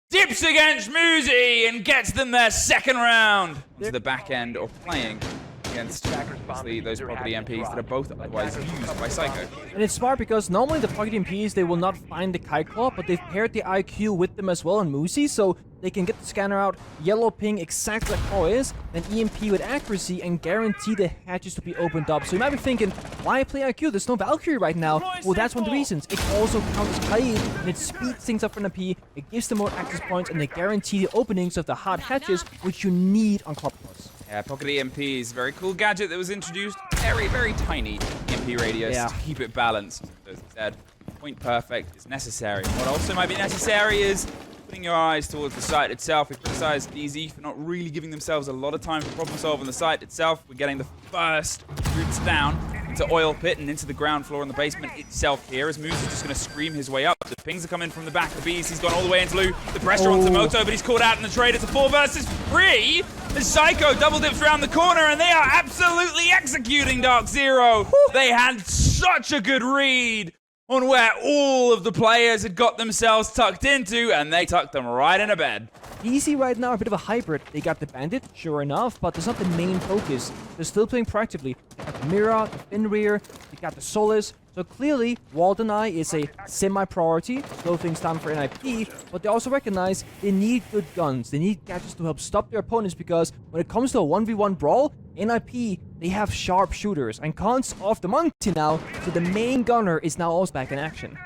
dips against Muzi and gets them their second round. Onto the back end of playing against those pocket EMPs that are both otherwise used by Psycho. And it's smart because normally the pocket EMPs, they will not find the Kite Claw, but they've paired the IQ with them as well on Muzi, so they can get the scanner out, yellow ping exactly like Claw is, then EMP with accuracy and guarantee the hatches to be opened up. So you might be thinking, why play IQ? There's no Valkyrie right now. Well, that's one of the reasons. It also counters Kaid, and it speeds things up for NiP, it gives them more access points, and they guarantee the openings of the hard hatches, which you need on Club Plus. Yeah, pocket EMPs, very cool gadget that was introduced. Very, very tiny EMP radius to keep it balanced. As I said, point perfect is necessary. What also might be necessary is putting your eyes towards the site itself. We criticize DZ for not really giving themselves a lot of time to problem solve on the site itself. We're getting the first routes down into Oil Pit and into the ground floor in the basement itself here, as Moose is just going to scream his way up. The pings are coming from the back of Bees. He's gone all the way into Lou. The pressure onto Moto, but he's caught out in the trade. It's a 4 versus 3. The Psycho double dips around the corner, and they are absolutely executing DarkZero. They had such a good read on where all of the players had got themselves tucked into, and they tucked them right in a bed. Easy right now, a bit of a hybrid. They got the Bandit, sure enough, but it's not the main focus. They're still playing proactively. They got the Mira, the Fenrir, they got the Solace. So clearly, Walden Eye is a semi-priority, slow things down for NiP, but they also recognize they need good guns. They need gadgets to help stop their opponents, because when it comes to a 1v1 brawl, NiP, they have sharp shooters, and Khan's off the monkey now, so the main gunner is now also back in action.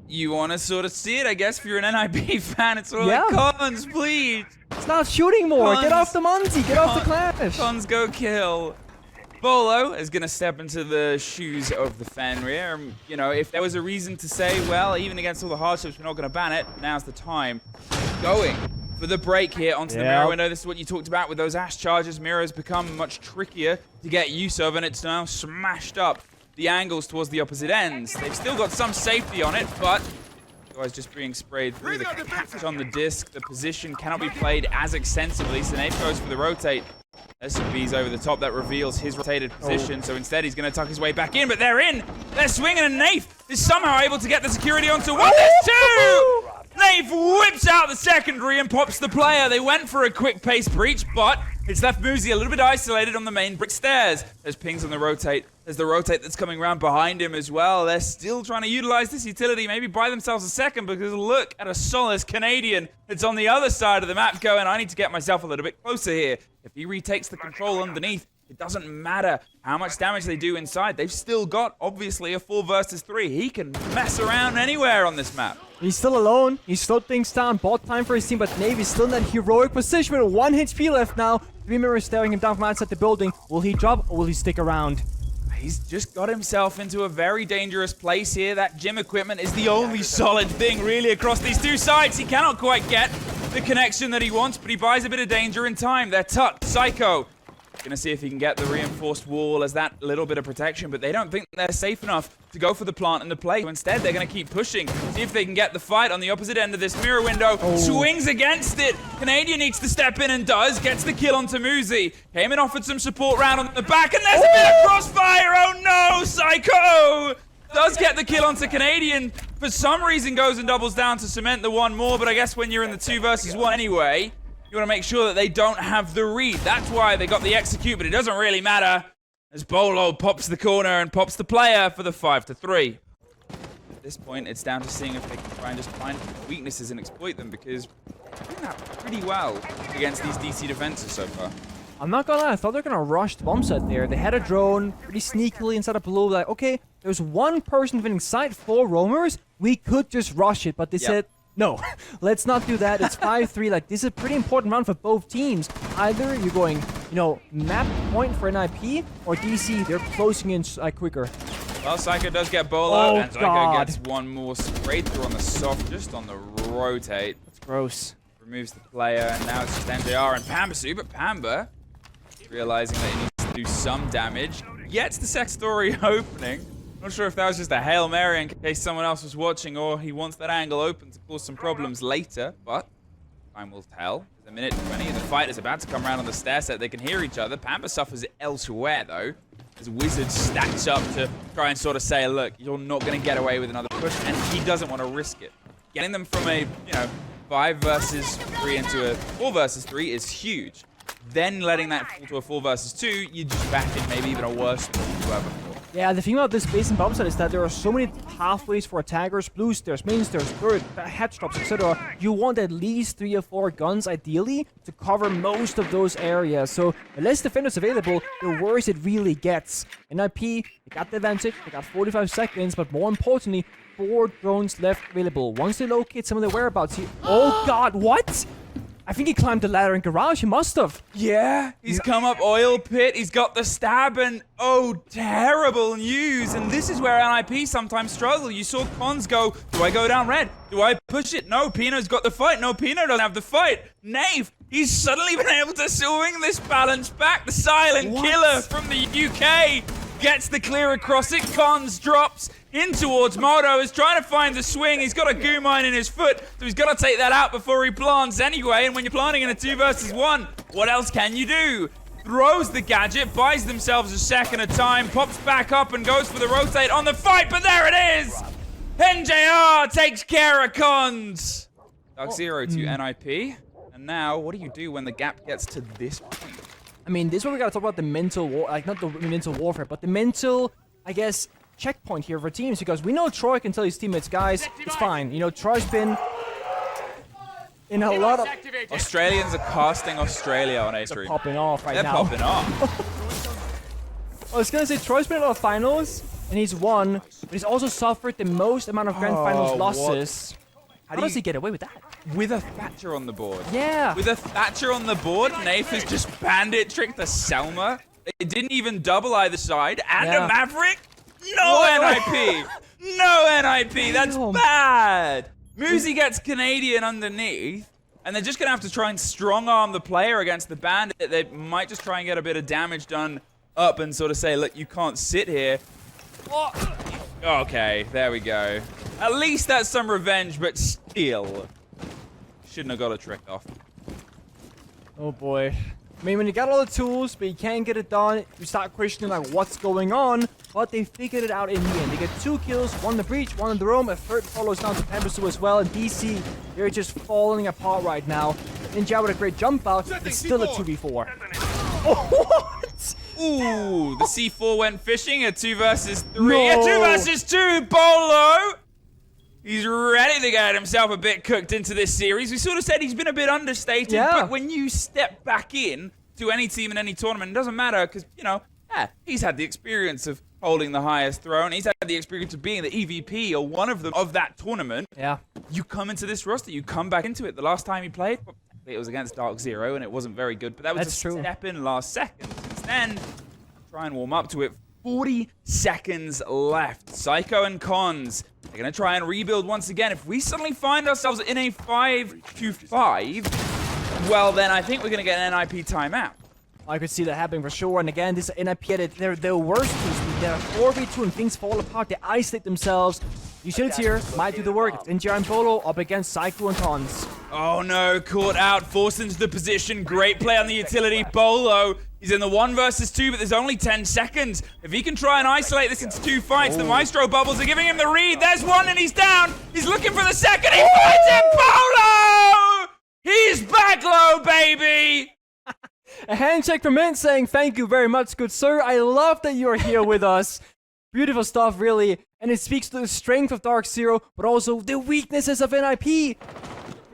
You want to sort of see it, I guess, if you're an NiP fan. It's sort of like, Cons, please, Stop shooting more. Get off the Monty. Get off the Clash. Cons go kill. Beaulo is going to step into the shoes of the Fenrir. You know, if there was a reason to say, well, even against all the hardships, we're not going to ban it, now's the time. Going for the break here onto the mirror window. This is what you talked about with those Ash charges. Mirror has become much trickier to get use of, and it's now smashed up the angles towards the opposite ends. They've still got some safety on it, but guys just being sprayed through. The catch on the disc, the position cannot be played as extensively, so NiP goes for the rotate. SCB's over the top. That reveals his rotated position, so instead he's going to tuck his way back in, but they're in! They're swinging, and NiP is somehow able to get the security onto one. There's two! NiP whips out the secondary and pops the player. They went for a quick pace breach, but it's left Muzi a little bit isolated on the main brick stairs. There's pings on the rotate. There's the rotate that's coming around behind him as well. They're still trying to utilize this utility, maybe buy themselves a second, because look at a Solace Canadian that's on the other side of the map going, I need to get myself a little bit closer here. If he retakes the control underneath, it doesn't matter how much damage they do inside. They've still got, obviously, a 4 versus 3. He can mess around anywhere on this map. He's still alone. He slowed things down. Bought time for his team, but NiP is still in that heroic position with 1 HP left now. 3 mirrors staring him down from outside the building. Will he drop or will he stick around? He's just got himself into a very dangerous place here. That gym equipment is the only solid thing really across these two sides. He cannot quite get the connection that he wants, but he buys a bit of danger in time. They're tucked. Psycho gonna see if he can get the reinforced wall as that little bit of protection, but they don't think they're safe enough to go for the plant and the play. So instead, they're gonna keep pushing, see if they can get the fight on the opposite end of this mirror window. Swings against it. Canadian needs to step in and does. Gets the kill onto Muzi. Came and offered some support round on the back, and there's a bit of crossfire. Oh no, Psycho! Does get the kill onto Canadian. For some reason, goes and doubles down to cement the one more, but I guess when you're in the 2 versus 1 anyway, you want to make sure that they don't have the read. That's why they got the execute, but it doesn't really matter as Beaulo pops the corner and pops the player for the 5-3. At this point, it's down to seeing if they can try and just find weaknesses and exploit them, because they're doing that pretty well against these DC defenses so far. I'm not gonna lie, I thought they were gonna rush the bomb set there. They had a drone pretty sneakily inside of Blue. Like, okay, there's one person winning side, 4 roamers. We could just rush it, but they said, no, let's not do that. It's 5-3. Like, this is a pretty important round for both teams. Either you're going, you know, map point for NiP, or DC, they're closing in quicker. Well, Psycho does get Beaulo, and Psycho gets one more sprayed through on the soft, just on the rotate. That's gross. Removes the player, and now it's just NJR and Pambasu, but Pamba, realizing that he needs to do some damage, gets the sex story opening. Not sure if that was just a Hail Mary in case someone else was watching, or he wants that angle open to cause some problems later, but time will tell. There's a minute 20, and the fight is about to come around on the stair set. They can hear each other. Pamba suffers elsewhere, though, as Wizard stacks up to try and sort of say, look, you're not going to get away with another push, and he doesn't want to risk it. Getting them from a, 5 versus 3 into a 4 versus 3 is huge. Then letting that fall to a 4 versus 2, you just back in maybe even a worse spot than you were before. Yeah, the thing about this base and bomb set is that there are so many pathways for attackers. Blue stairs, main stairs, third, headshots, etc. You want at least 3 or 4 guns, ideally, to cover most of those areas. So the less defenders available, the worse it really gets. In NiP, they got the advantage, they got 45 seconds, but more importantly, 4 drones left available. Once they locate some of their whereabouts, oh god, what? I think he climbed the ladder in garage. He must have. Yeah, he's come up oil pit. He's got the stab, and oh, terrible news. And this is where NiP sometimes struggle. You saw Cons go, do I go down red? Do I push it? No, Pino's got the fight. No, Pino doesn't have the fight. NiP, he's suddenly been able to swing this balance back. The silent killer from the UK gets the clear across it. Cons drops in towards Moto, is trying to find the swing. He's got a goo mine in his foot, so he's got to take that out before he plants anyway. And when you're planting in a 2 versus 1, what else can you do? Throws the gadget, buys themselves a second of time, pops back up and goes for the rotate on the fight, but there it is! NJR takes care of Cons. DarkZero to NiP. And now, what do you do when the gap gets to this point? I mean, this is where we gotta talk about the mental war, like not the mental warfare, but the mental, I guess, checkpoint here for teams, because we know Troy can tell his teammates, guys, it's fine. You know, Troy's been in a lot of... Australians are casting Australia on A3. They're popping off right now. They're popping off. I was gonna say, Troy's been in a lot of finals, and he's won, but he's also suffered the most amount of grand finals losses. How does he get away with that? With a Thatcher on the board. Yeah. With a Thatcher on the board, NiP has just bandit tricked the Selma. It didn't even double either side. And a Maverick? No NiP! No NiP! That's bad! Muzi gets Canadian underneath, and they're just going to have to try and strong-arm the player against the bandit. They might just try and get a bit of damage done up and sort of say, look, you can't sit here. Okay, there we go. At least that's some revenge, but still. Shouldn't have got a trick off. Oh boy. I mean, when you got all the tools, but you can't get it done, you start questioning like what's going on. But they figured it out in the end. They get 2 kills, 1 in the breach, 1 in the roam. A third follows down to Pampersu as well. And DC, they're just falling apart right now. Ninja with a great jump out. It's still a 2v4. Oh, what? Ooh, the C4 went fishing. A 2 versus 3. No. A 2 versus 2. Beaulo. He's ready to get himself a bit cooked into this series. We sort of said he's been a bit understated, but when you step back in to any team in any tournament, it doesn't matter because, you know, he's had the experience of holding the highest throne. He's had the experience of being the EVP or one of them of that tournament. Yeah. You come into this roster, you come back into it. The last time he played, it was against DarkZero and it wasn't very good, but that was a step in last second. Since then, try and warm up to it. 40 seconds left. Psycho and Cons, they're going to try and rebuild once again. If we suddenly find ourselves in a 5-5, well, then I think we're going to get an NiP timeout. I could see that happening for sure. And again, this NiP, they're the worst team. They're 4v2 and things fall apart. They isolate themselves. Utilities here might do the work. It's NGR and Beaulo up against Psycho and Cons. Oh no, caught out, forced into the position. Great play on the utility. Beaulo, he's in the 1 versus 2, but there's only 10 seconds. If he can try and isolate this into 2 fights, the Maestro bubbles are giving him the read. There's 1 and he's down. He's looking for the second. He finds it. Beaulo! He's back low, baby. A handshake from Mint saying, thank you very much, good sir. I love that you're here with us. Beautiful stuff, really. And it speaks to the strength of DarkZero, but also the weaknesses of NiP.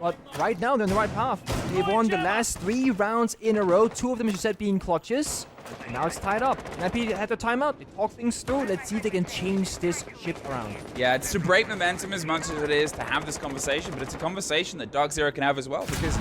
But right now, they're on the right path. They've won the last 3 rounds in a row. 2 of them, as you said, being clutches. And now it's tied up. NiP had their timeout. They talk things through. Let's see if they can change this ship around. Yeah, it's to break momentum as much as it is to have this conversation, but it's a conversation that DarkZero can have as well. Because,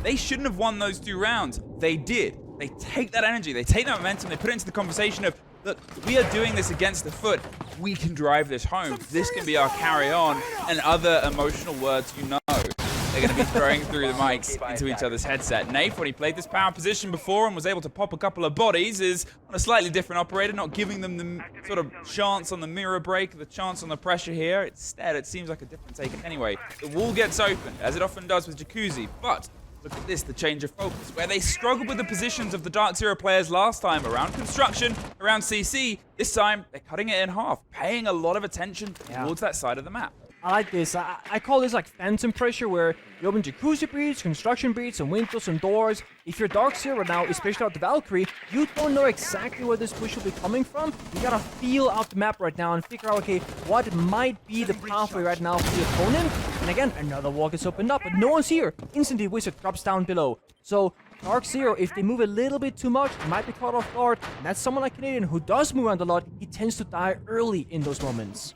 they shouldn't have won those 2 rounds. They did. They take that energy. They take that momentum. They put it into the conversation of, look, we are doing this against the foot. We can drive this home. This can be our carry-on. And other emotional words, you know, they're going to be throwing through the mics into each other's headset. NiP, when he played this power position before and was able to pop a couple of bodies, is on a slightly different operator, not giving them the sort of chance on the mirror break, the chance on the pressure here. Instead, it seems like a different take. Anyway, the wall gets opened, as it often does with Jacuzzi, but look at this, the change of focus, where they struggled with the positions of the DarkZero players last time around construction, around CC. This time, they're cutting it in half, paying a lot of attention towards that side of the map. I like this. I call this like phantom pressure, where you open jacuzzi breach, construction breach, and windows and doors. If you're DarkZero now, especially out the Valkyrie, you don't know exactly where this push will be coming from. You gotta feel out the map right now and figure out, okay, what might be the pathway right now for the opponent. And again, another walk is opened up, but no one's here. Instantly, Wizard drops down below. So DarkZero, if they move a little bit too much, might be caught off guard. And that's someone like Canadian who does move around a lot. He tends to die early in those moments.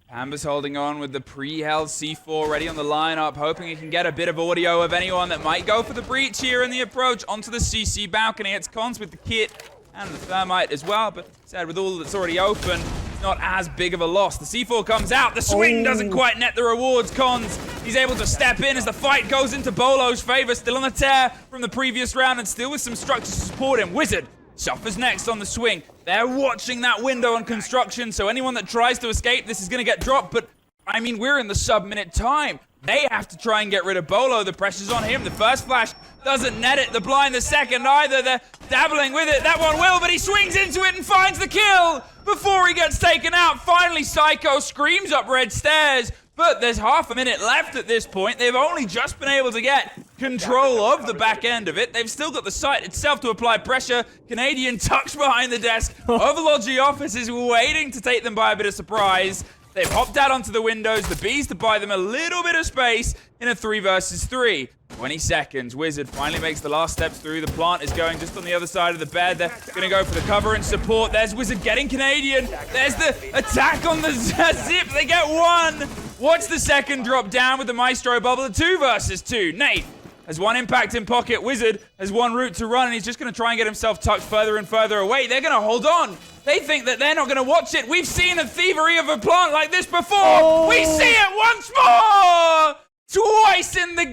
Pamba's holding on with the pre-held C4 ready on the lineup, hoping he can get a bit of audio of anyone that might go for the breach here in the approach onto the CC balcony. It's Cons with the kit and the thermite as well, but said with all that's already open, it's not as big of a loss. The C4 comes out, the swing doesn't quite net the rewards. Cons, he's able to step in as the fight goes into Beaulo's favor, still on the tear from the previous round and still with some structures to support him. Wizard suffers next on the swing. They're watching that window on construction, so anyone that tries to escape, this is going to get dropped. But, I mean, we're in the sub-minute time. They have to try and get rid of Beaulo. The pressure's on him. The first flash doesn't net it. The blind, the second either. They're dabbling with it. That one will, but he swings into it and finds the kill before he gets taken out. Finally, Psycho screams up red stairs. But there's half a minute left at this point. They've only just been able to get control of the back end of it. They've still got the site itself to apply pressure. Canadian tucks behind the desk. Overlord's office is waiting to take them by a bit of surprise. They've hopped out onto the windows. The Bees to buy them a little bit of space in a 3 versus 3. 20 seconds. Wizard finally makes the last steps through. The plant is going just on the other side of the bed. They're going to go for the cover and support. There's Wizard getting Canadian. There's the attack on the zip. They get 1. Watch the second drop down with the Maestro bubble. 2 versus 2. NiP has 1 impact in pocket. Wizard has 1 route to run, and he's just going to try and get himself tucked further and further away. They're going to hold on. They think that they're not going to watch it. We've seen a thievery of a plant like this before. Oh. We see it once more. Twice in the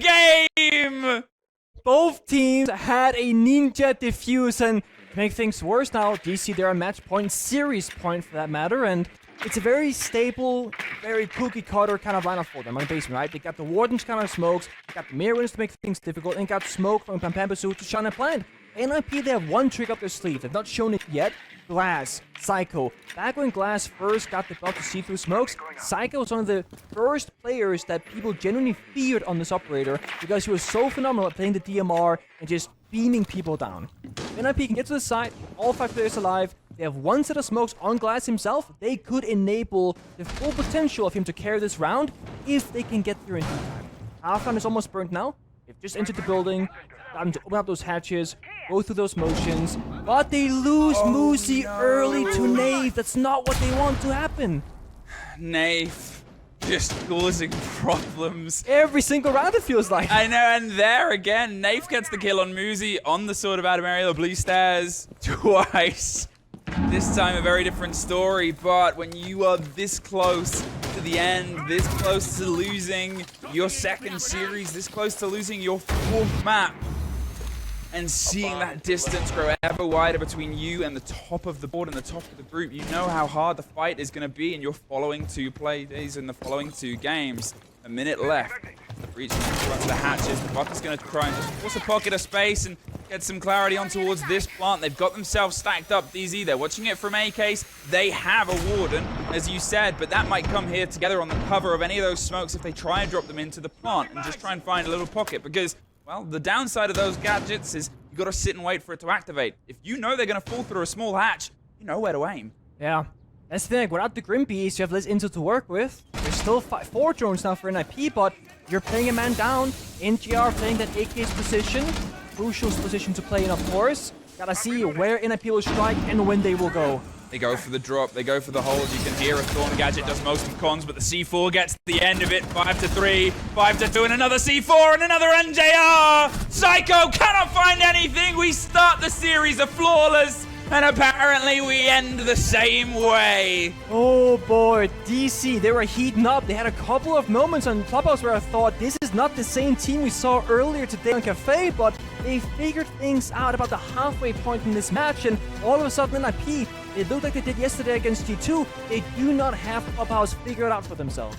game. Both teams had a ninja defuse, and to make things worse now, DC, they're a match point, series point for that matter, and it's a very stable, very cookie cutter kind of lineup for them on the basement, right? They got the Warden's kind of smokes, they got the Mirrors to make things difficult, and got smoke from Pampambasu to shine a plant. NiP, they have 1 trick up their sleeve. They've not shown it yet. Glass, Psycho. Back when Glass first got the buff to see through smokes, Psycho was one of the first players that people genuinely feared on this operator because he was so phenomenal at playing the DMR and just beaming people down. NiP can get to the side, all 5 players alive. They have 1 set of smokes on Glass himself. They could enable the full potential of him to carry this round if they can get through in time. Half-round is almost burnt now. They've just entered the building. Got him to open up those hatches, go through those motions, but they lose Moosey early to NiP. That's not what they want to happen. NiP just causing problems. Every single round it feels like. I know, and there again, NiP gets the kill on Moosey on the Sword of Adamariel Blue Stairs twice. This time a very different story, but when you are this close to the end, this close to losing your 2nd series, this close to losing your 4th map, and seeing that distance grow ever wider between you and the top of the board and the top of the group, you know how hard the fight is going to be in your following 2 play days in the following 2 games. A minute left. The breach is going to run to the hatches. The Buck is going to try and just force a pocket of space and get some clarity on towards this plant. They've got themselves stacked up, DZ. They're watching it from A-Case. They have a Warden, as you said, but that might come here together on the cover of any of those smokes if they try and drop them into the plant and just try and find a little pocket because, well, the downside of those gadgets is you got to sit and wait for it to activate. If you know they're going to fall through a small hatch, you know where to aim. Yeah. That's the thing, without the Grim Beast, you have less intel to work with. There's still 4 drones now for NiP, but you're playing a man down. NGR playing that AK's position. Crucial position to play in, of course. Gotta see where NiP will strike and when they will go. They go for the drop, they go for the hold. You can hear a Thorn Gadget does most of the cons, but the C4 gets the end of it. 5-3, 5-2, and another C4, and another NJR! Psycho cannot find anything! We start the series of flawless, and apparently we end the same way. Oh boy, DC, they were heating up. They had a couple of moments on Clubhouse where I thought, this is not the same team we saw earlier today on Cafe, but they figured things out about the halfway point in this match, and all of a sudden NiP, it looked like they did yesterday against G2, they do not have Clubhouse figured out for themselves.